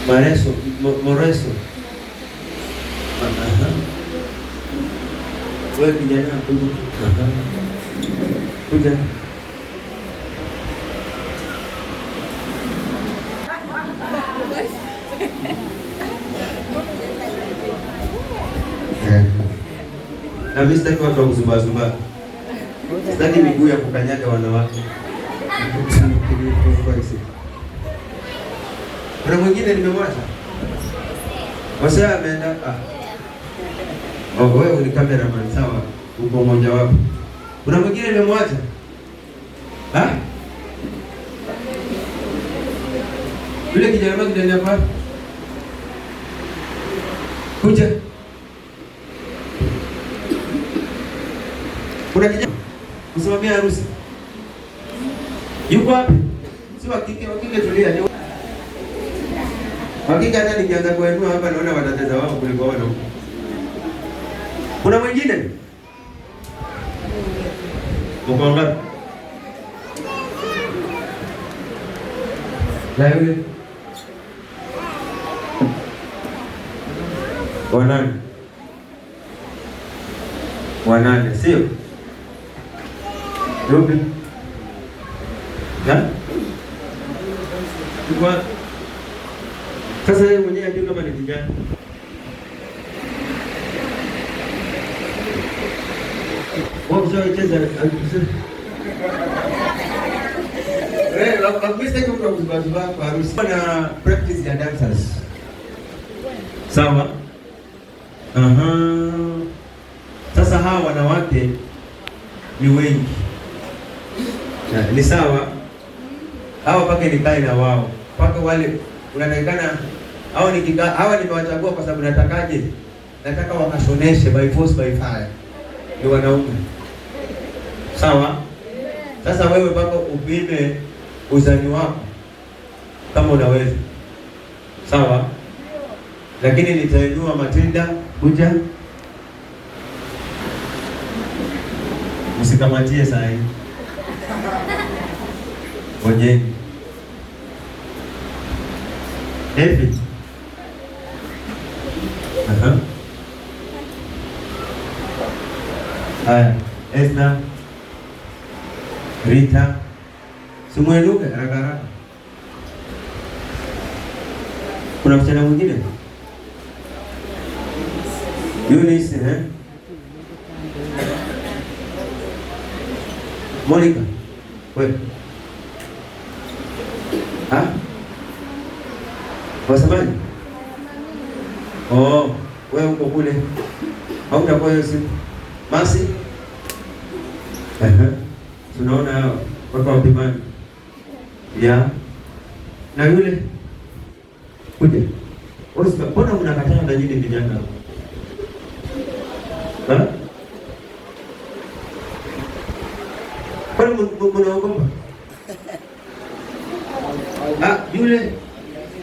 Moreso. Wewe kijana kuja. Kuja. Na mimi sitaki watu wa kuzumba. Sitaki miguu ya kukanyaga wanawake. Kuna mwingine nimemwacha. Wasa ameenda. Wewe ni cameraman sawa, uko mmoja wapo. Kuna mwingine nimemwacha. Yule kijana wangu ndani hapa. Kuja. Kuna kijana kusimamia harusi. Yuko wapi? Si wakike tulia. Hakika hata nikianza kuenua hapa naona watateza wao kuliko wana huko. Kuna mwingine? Uko ngapi? Na yule? Wanane, sio? Yupi? Kwa sasa yeye mwenyewe ndio kama ni kijana. Wao cheza wakista kwa kuzuba kwa harusi na practice ya dancers. Sawa? Sasa hawa wanawake ni wengi. Ni sawa? Hawa pake nikae na wao. Paka wale unatakikana hawa nimewachagua kwa sababu natakaje? Nataka wakashoneshe by force by fire. Ni wanaume. Sawa? Sasa wewe paka upime uzani wako kama unaweza. Sawa? Lakini nitainua Matilda kuja. Msikamatie saa hii. Ngojeni. David. Haya, Esther. Rita. Simweluke haraka. Kuna msichana mwingine? Eunice, Monica. Wewe. Wasemaje? Wewe uko kule. Hautakuwa hiyo siku. Basi. Tunaona watu wa Pimani. Na yule kuja. Mbona unakataa na nyinyi vijana? Kwani mnaogopa? Yule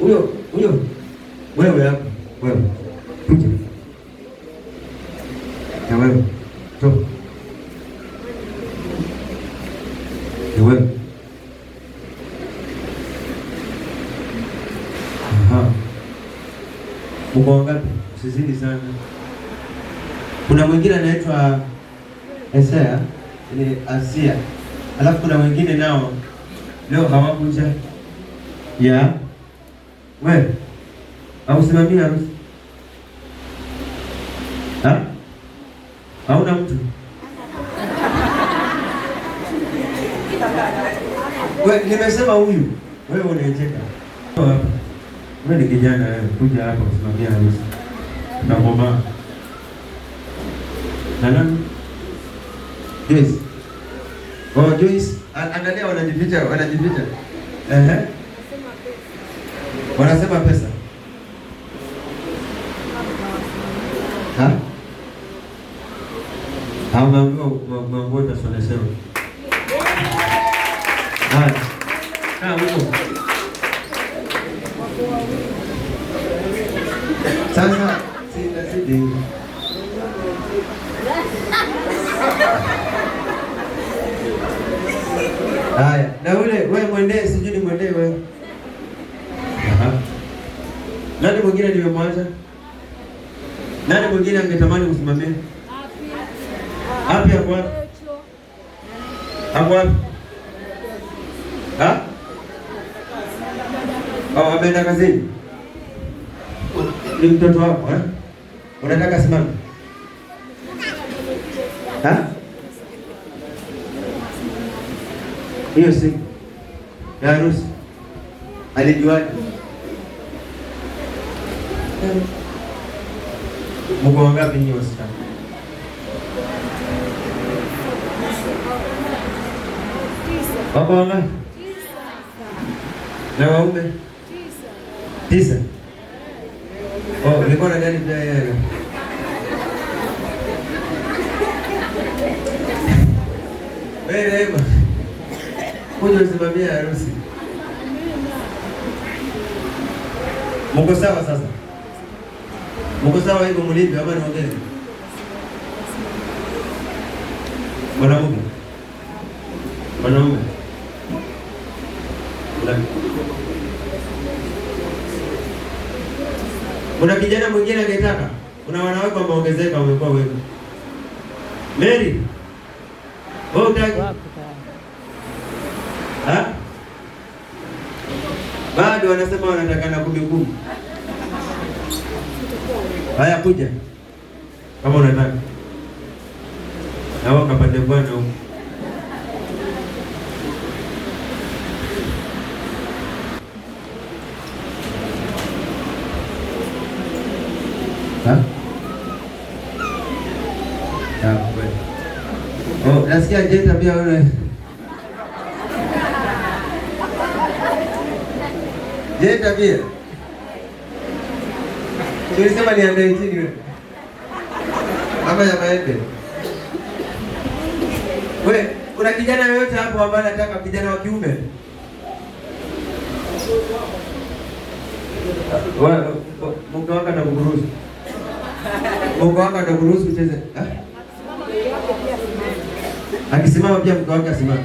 huyo wewe hapo, wewe kuja. Na wewe to. Ni wewe. Uko ngapi? Usizidi sana. Kuna mwingine anaitwa Esea, ni Asia. Alafu kuna wengine nao leo hawakuja. Wewe au simamia harusi? Hauna mtu? Wewe nimesema huyu. Wewe unacheka. Wewe ni kijana wewe, kuja hapa kusimamia harusi. Ngoma. Nani? Joyce. Joyce, angalia wanajificha. Wanasema pesa. Mambo tasoneshero. Huko. Sasa sidi. Haya, na wewe mwendee, sijui mwendee wewe. Nani mwingine nimemwacha? Nani mwingine angetamani kusimamia? Hapi hapo wapi? Hapo wapi? Ha? Ameenda kazini. Ni mtoto wako, unataka simama? Ha? Hiyo siku ya harusi alijuaje? Mko wangapi nyinyi wasichana? Wako wangapi? Na waume? 9. Oh, nilikuwa na gani pia yeye? Wewe kuja usimamia harusi. Mko sawa sasa? Mko sawa hivyo mlipi ama niongeze? Mwanaume. Kuna kijana mwingine angetaka? Kuna wanawake wameongezeka wamekuwa wengi. Mary. Wewe utaki? Ha? Bado wanasema wanataka na 10. Haya kuja. Kama unataka. Na wao kapande bwana huko. Ha? Oh, nasikia Jeta pia wewe. Jeta pia. Tulisema niandae chini wewe. Mama ya maembe. Wewe, kuna kijana yoyote hapo ambaye anataka kijana wa kiume? Mungu wako atakuruhusu. Mungu wako atakuruhusu ucheze. Akisimama pia mke wake asimama.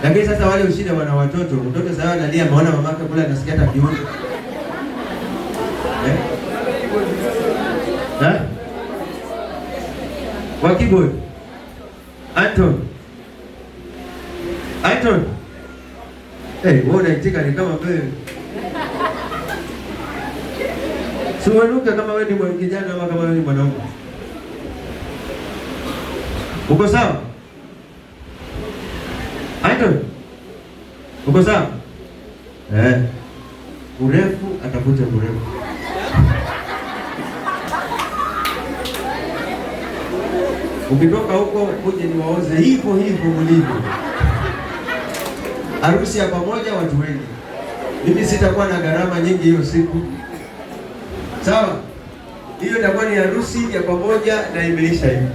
Lakini sasa wale ushida wana watoto. Mtoto sasa analia maana mamake kule anasikia hata kiuno. Wa keyboard. Anton. Wewe unaitika ni kama wewe. Siwenuke kama wewe ni kijana ama kama wewe ni mwanaume. Uko sawa? Anton. Uko sawa? Urefu atakuja urefu. Ukitoka huko uje niwaoze hivyo mlivyo. Harusi ya pamoja watu wengi. Mimi sitakuwa na gharama nyingi hiyo siku. Sawa? Hiyo itakuwa ni harusi ya pamoja na imeisha hivi.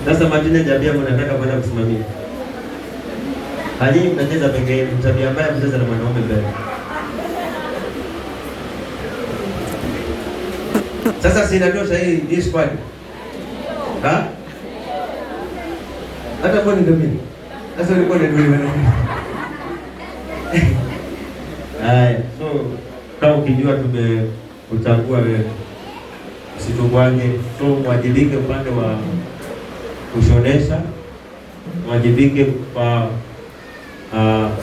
Sasa majina jabia mnataka kwenda kusimamia. Hadi mtacheza peke yenu, tabia mbaya kucheza na mwanaume mbele. Sasa si inatosha hii squad. Ha? Hata kwa nini mimi? Sasa ulikuwa ndio wewe. Haya, so kama ukijua tumekuchagua wewe. Usitungwange, so mwajibike upande wa kushonesha, mwajibike kwa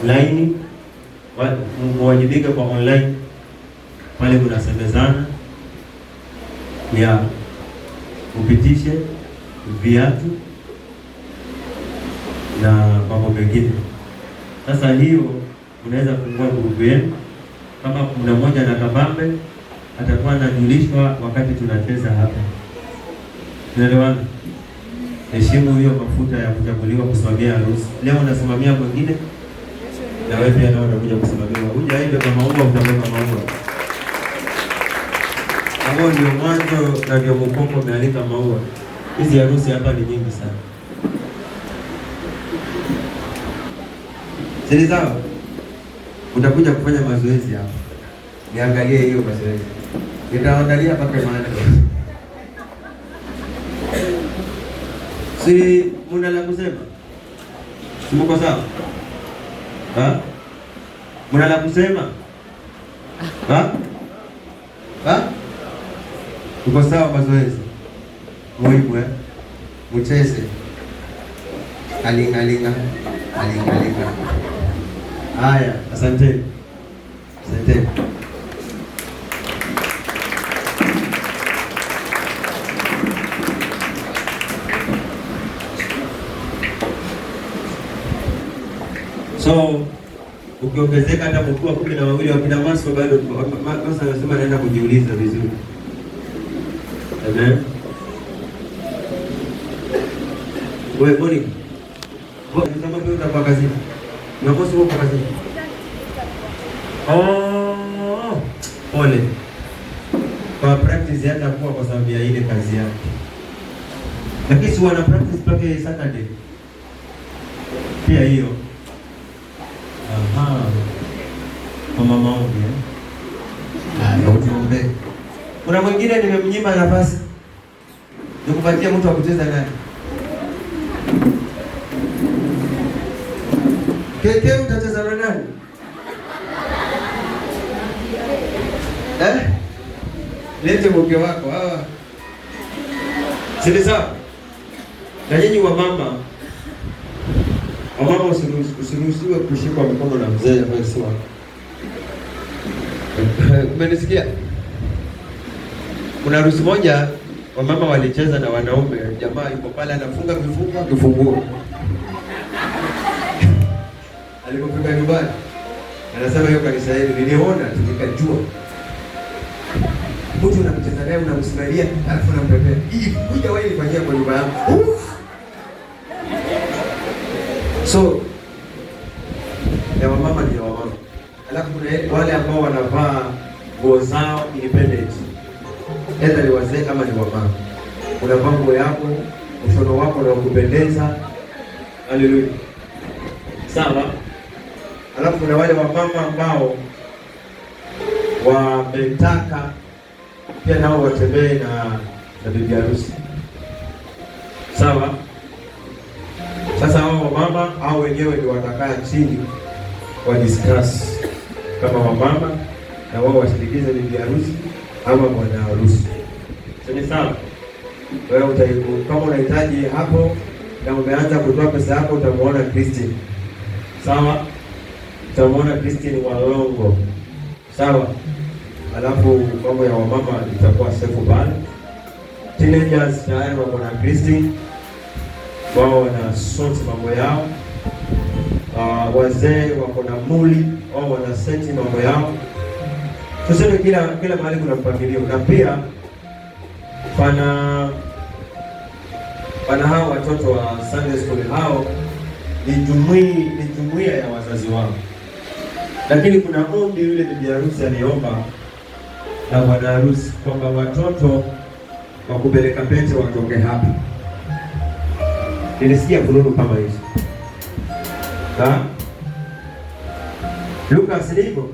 line, mwajibike kwa online pale kunasemezana ya upitishe viatu na mambo mengine. Sasa hiyo unaweza kufungua grupu yenu, kama kuna mmoja na kabambe atakuwa anajulishwa wakati tunacheza hapa. Unaelewana? Heshimu hiyo mafuta ya kuchaguliwa kusimamia harusi. Leo unasimamia mwingine na wewe pia nao unakuja kusimamia. Huja hivi kama maua utabeba maua. Hapo ndio mwanzo na ndio mkongo umealika maua. Hizi harusi hapa ni nyingi sana. Sisi sawa? Utakuja kufanya mazoezi hapa. Niangalie hiyo mazoezi. Nitaangalia mpaka maana. Si muna la kusema? Si mko sawa? Ha? Muna la kusema? Ha? Ha? Tuko sawa mazoezi? Muhimu Mcheze. Alinga. Haya, asante. So ukiongezeka hata mkuu 12 wakina Maso bado Maso anasema naenda kujiuliza vizuri. Amen. Wewe boni. Kama wewe utakuwa kazini. Unakosa uko kazini. Pole. Kwa practice hata kwa sababu ya ile kazi yake. Lakini si wana practice mpaka Saturday. Pia hiyo. Aha. Kwa mama wangu utuombe. Kuna mwingine nimemnyima nafasi. Nikupatia mtu wa kucheza naye. Keke utacheza na nani? Lete mke wako hawa. Sasa na nyinyi wamama usiruhusiwe kushikwa mkono na mzee ambaye si wako. Umenisikia? Kuna harusi moja wamama walicheza na wanaume, jamaa yuko pale anafunga kifunguo. Alipofika nyumbani anasema hiyo kanisa hili niliona nikajua. Mtu unamcheza naye unamsimalia alafu unampepea. Hii kuja wewe nifanyia kwa nyumba yangu. So ya wamama ni wamama. Alafu kuna wale ambao wanavaa nguo zao independent. Aidha ni wazee kama ni wamama. Unavaa nguo yako, ushono wako na kupendeza. Haleluya. Sawa? Alafu kuna wale wamama ambao wametaka pia nao watembee na bibi harusi. Sawa? Sasa hao wamama au wenyewe ndio watakaa chini wa discuss kama wamama na wao washirikize bibi harusi ama bwana harusi. Sasa sawa? Wewe kama unahitaji hapo na umeanza kutoa pesa yako utamuona Christine. Sawa? Utamuona Christine Walongo. Sawa? Alafu mambo ya wamama itakuwa safe pale. Teenagers tayari wako na Christine. Wao wana sort mambo yao. Wazee wako na muli, wao wana seti mambo yao. Tuseme kila mahali kuna mpangilio na pia pana hao watoto wa Sunday school hao ni jumuiya ya wazazi wao. Lakini kuna ombi yule bibi harusi aliomba na bwana harusi kwamba watoto wa kupeleka pete watoke hapa. Nilisikia fununu kama hizo. Lucas ndivyo.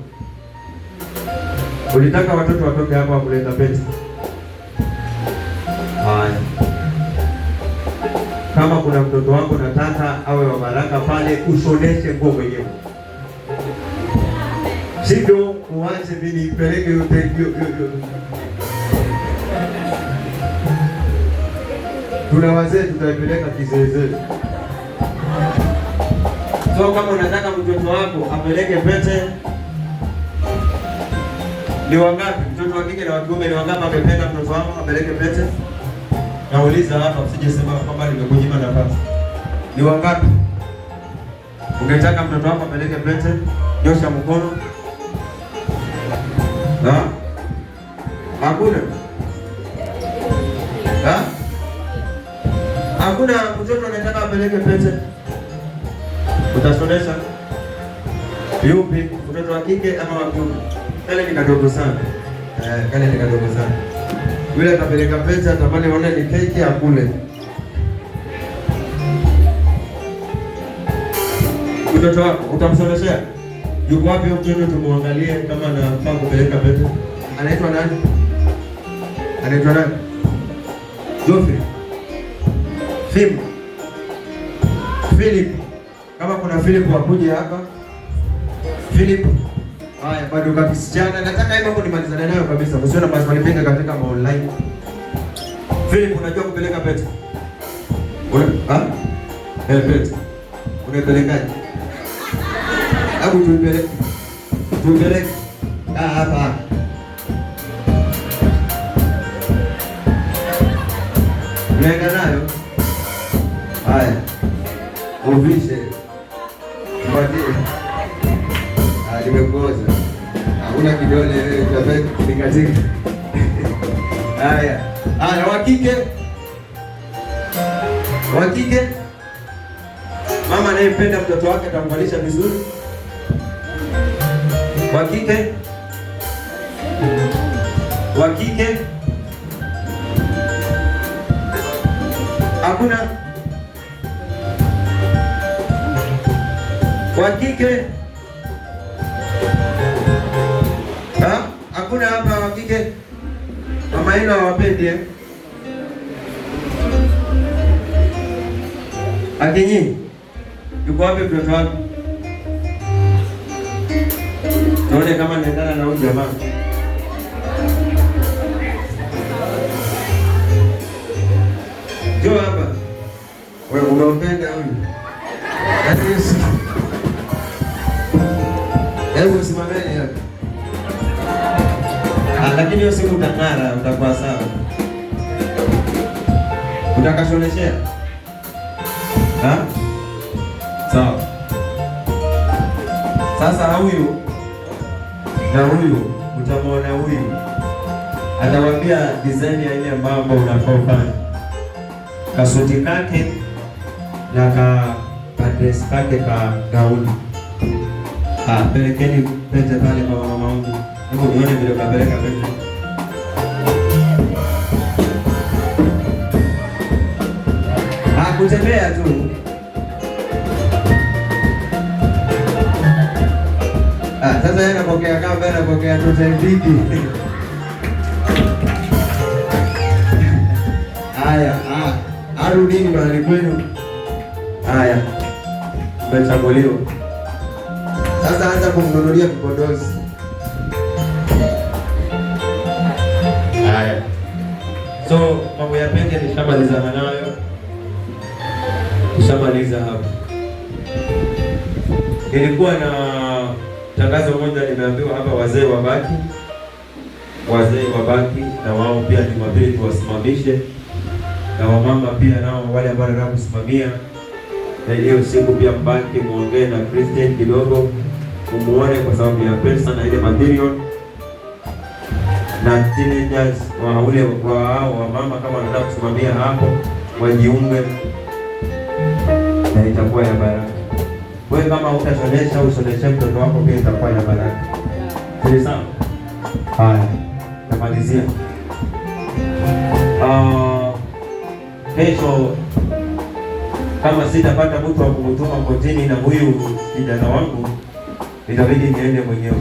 Ulitaka watoto watoke hapa wa kuleta pete. Haya. Kama kuna mtoto wako nataka awe wa baraka pale, ushoneshe nguo mwenyewe. Sivyo uache mimi nipeleke yote. Tuna wazee tutaipeleka kizeezee. So kama unataka mtoto wako apeleke pete, ni wangapi? Mtoto wa kike na wa kiume ni wangapi amependa mtoto wako apeleke pete? Nauliza hapa usije sema kwamba nimekunyima nafasi. Ni wangapi? Ungetaka mtoto wako apeleke pete? Nyosha mkono. Hakuna. Hakuna mtoto anataka apeleke pete. Utasonesha yupi? Mtoto wa kike ama wa kiume? Kale ni kadogo sana. Kale ni kadogo sana. Yule atapeleka pete atamani aone ni keki akule. Mtoto wako utamsomeshea? Yuko wapi mtoto tumuangalie kama anafaa kupeleka pete? Anaitwa nani? Anaitwa nani? Joffrey. Fim. Philip. Kama kuna Philip wakuje hapa. Philip. Haya, bado kabisa. Nataka hiyo mambo nimalizane nayo kabisa. Usione basi walipinga katika online. Philip, unajua kupeleka pete? Pete. Unapelekaje? Hebu tuipeleke. Hapa. Unaenda nayo? Haya. Uvishe. Mbatie. Nimekuoza. Hakuna kidole wewe tabaki nikatika. Haya. Wa kike. Mama anayempenda mtoto wake atamvalisha vizuri. Wa kike. Hakuna. Wa kike. Hakuna hapa wa kike. Mama yenu hawapendi Akinyi. Yuko wapi mtoto wako? Tuone kama naendana na huyu jamaa. Njoo hapa. Wewe unampenda huyu? Yesu. Hebu simameni hapa. Lakini hiyo siku utang'ara, utakuwa sawa. Utakashoneshea? Sawa. Sasa huyu na huyu utamwona huyu atawaambia design ya ile mambo unafaa ufanye. Kasuti kake na dress kake ka gauni. Pelekeni pete pale kwa mama wangu. Hebu nione vile kapeleka pete. Kutembea tu. Sasa yeye anapokea kama vile anapokea tote mbili. Haya, arudini mahali kwenu. Haya. Umechaguliwa. Sasa anza kumnunulia vipodozi. Haya. So, mambo ya pete nishamalizana nayo. Nishamaliza hapa. Nilikuwa na tangazo moja nimeambiwa hapa, wazee wabaki na wao pia Jumapili tuwasimamishe, na wamama pia nao wale ambao wanataka kusimamia, na hiyo siku pia mbaki muongee na Christian kidogo, umuone kwa sababu ya pesa na ile material, na teenagers wa ule wa mama kama wanataka kusimamia hapo wajiunge, na itakuwa ya baraka. Wewe kama utashonesha ushoneshe mtoto wako pia itakuwa ya baraka. Sawa sawa? Haya, namalizia. Kesho kama sitapata mtu wa kumtuma kotini na huyu kijana wangu, itabidi niende mwenyewe.